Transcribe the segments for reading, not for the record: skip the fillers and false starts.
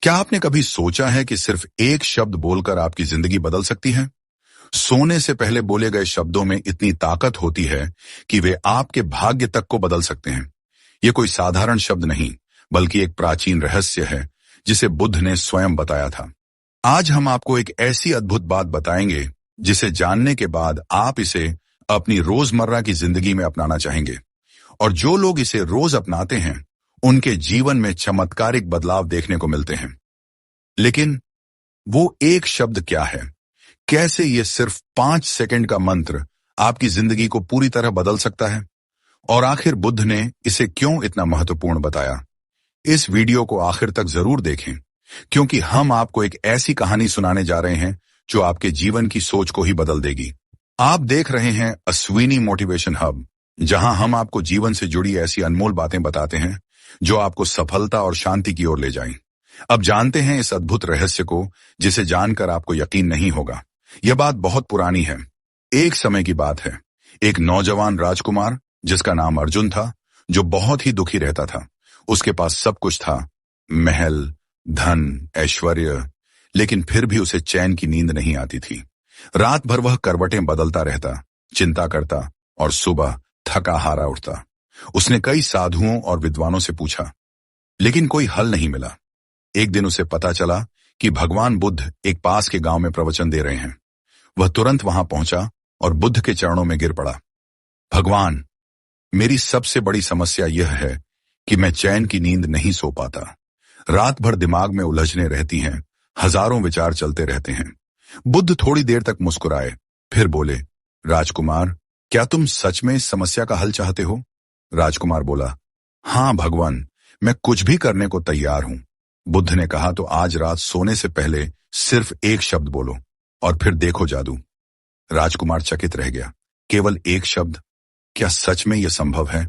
क्या आपने कभी सोचा है कि सिर्फ एक शब्द बोलकर आपकी जिंदगी बदल सकती है? सोने से पहले बोले गए शब्दों में इतनी ताकत होती है कि वे आपके भाग्य तक को बदल सकते हैं। ये कोई साधारण शब्द नहीं, बल्कि एक प्राचीन रहस्य है जिसे बुद्ध ने स्वयं बताया था। आज हम आपको एक ऐसी अद्भुत बात बताएंगे जिसे जानने के बाद आप इसे अपनी रोजमर्रा की जिंदगी में अपनाना चाहेंगे। और जो लोग इसे रोज अपनाते हैं, उनके जीवन में चमत्कारिक बदलाव देखने को मिलते हैं। लेकिन वो एक शब्द क्या है? कैसे ये सिर्फ 5 सेकंड का मंत्र आपकी जिंदगी को पूरी तरह बदल सकता है? और आखिर बुद्ध ने इसे क्यों इतना महत्वपूर्ण बताया? इस वीडियो को आखिर तक जरूर देखें, क्योंकि हम आपको एक ऐसी कहानी सुनाने जा रहे हैं जो आपके जीवन की सोच को ही बदल देगी। आप देख रहे हैं अश्विनी मोटिवेशन हब, जहां हम आपको जीवन से जुड़ी ऐसी अनमोल बातें बताते हैं जो आपको सफलता और शांति की ओर ले जाएं। अब जानते हैं इस अद्भुत रहस्य को, जिसे जानकर आपको यकीन नहीं होगा। यह बात बहुत पुरानी है। एक समय की बात है। एक नौजवान राजकुमार जिसका नाम अर्जुन था, जो बहुत ही दुखी रहता था। उसके पास सब कुछ था, महल, धन, ऐश्वर्य, लेकिन फिर भी उसे चैन की नींद नहीं आती थी। रात भर वह करवटें बदलता रहता, चिंता करता और सुबह थका हारा उठता। उसने कई साधुओं और विद्वानों से पूछा, लेकिन कोई हल नहीं मिला। एक दिन उसे पता चला कि भगवान बुद्ध एक पास के गांव में प्रवचन दे रहे हैं। वह तुरंत वहां पहुंचा और बुद्ध के चरणों में गिर पड़ा। भगवान, मेरी सबसे बड़ी समस्या यह है कि मैं चैन की नींद नहीं सो पाता। रात भर दिमाग में उलझने रहती हैं, हजारों विचार चलते रहते हैं। बुद्ध थोड़ी देर तक मुस्कुराए, फिर बोले, राजकुमार, क्या तुम सच में इस समस्या का हल चाहते हो? राजकुमार बोला, हाँ भगवान, मैं कुछ भी करने को तैयार हूं। बुद्ध ने कहा, तो आज रात सोने से पहले सिर्फ एक शब्द बोलो और फिर देखो जादू। राजकुमार चकित रह गया। केवल एक शब्द? क्या सच में यह संभव है?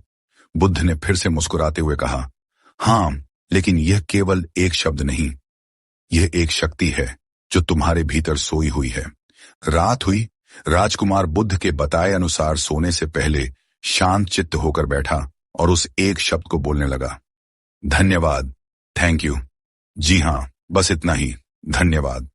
बुद्ध ने फिर से मुस्कुराते हुए कहा, हाँ, लेकिन यह केवल एक शब्द नहीं, यह एक शक्ति है जो तुम्हारे भीतर सोई हुई है। रात हुई। राजकुमार बुद्ध के बताए अनुसार सोने से पहले शांत चित्त होकर बैठा और उस एक शब्द को बोलने लगा, धन्यवाद, थैंक यू। जी हां, बस इतना ही, धन्यवाद।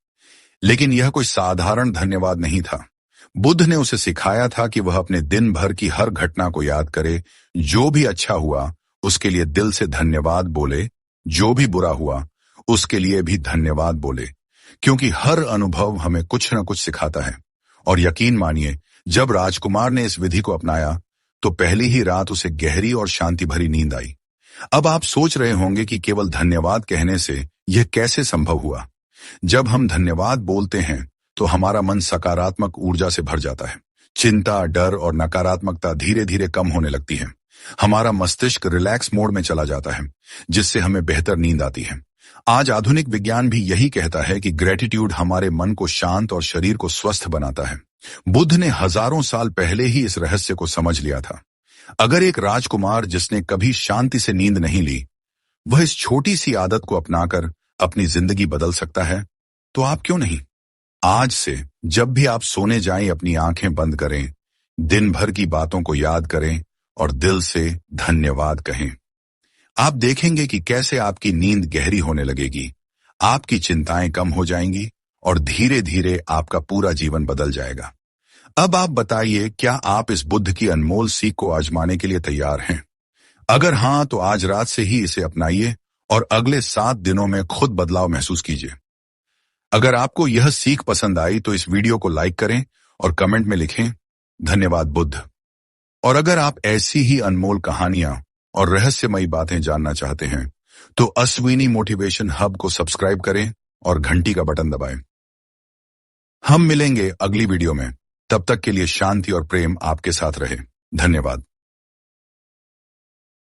लेकिन यह कोई साधारण धन्यवाद नहीं था। बुद्ध ने उसे सिखाया था कि वह अपने दिन भर की हर घटना को याद करे। जो भी अच्छा हुआ उसके लिए दिल से धन्यवाद बोले, जो भी बुरा हुआ उसके लिए भी धन्यवाद बोले, क्योंकि हर अनुभव हमें कुछ न कुछ सिखाता है। और यकीन मानिए, जब राजकुमार ने इस विधि को अपनाया तो पहली ही रात उसे गहरी और शांति भरी नींद आई। अब आप सोच रहे होंगे कि केवल धन्यवाद कहने से यह कैसे संभव हुआ। जब हम धन्यवाद बोलते हैं तो हमारा मन सकारात्मक ऊर्जा से भर जाता है। चिंता, डर और नकारात्मकता धीरे धीरे कम होने लगती है। हमारा मस्तिष्क रिलैक्स मोड में चला जाता है, जिससे हमें बेहतर नींद आती है। आज आधुनिक विज्ञान भी यही कहता है कि ग्रेटिट्यूड हमारे मन को शांत और शरीर को स्वस्थ बनाता है। बुद्ध ने हजारों साल पहले ही इस रहस्य को समझ लिया था। अगर एक राजकुमार जिसने कभी शांति से नींद नहीं ली, वह इस छोटी सी आदत को अपनाकर अपनी जिंदगी बदल सकता है, तो आप क्यों नहीं? आज से जब भी आप सोने जाएं, अपनी आंखें बंद करें, दिन भर की बातों को याद करें और दिल से धन्यवाद कहें। आप देखेंगे कि कैसे आपकी नींद गहरी होने लगेगी, आपकी चिंताएं कम हो जाएंगी और धीरे धीरे आपका पूरा जीवन बदल जाएगा। अब आप बताइए, क्या आप इस बुद्ध की अनमोल सीख को आजमाने के लिए तैयार हैं? अगर हां, तो आज रात से ही इसे अपनाइए और अगले 7 दिनों में खुद बदलाव महसूस कीजिए। अगर आपको यह सीख पसंद आई तो इस वीडियो को लाइक करें और कमेंट में लिखें, धन्यवाद बुद्ध। और अगर आप ऐसी ही अनमोल कहानियां और रहस्यमयी बातें जानना चाहते हैं तो अश्विनी मोटिवेशन हब को सब्सक्राइब करें और घंटी का बटन दबाएं। हम मिलेंगे अगली वीडियो में। तब तक के लिए शांति और प्रेम आपके साथ रहे। धन्यवाद।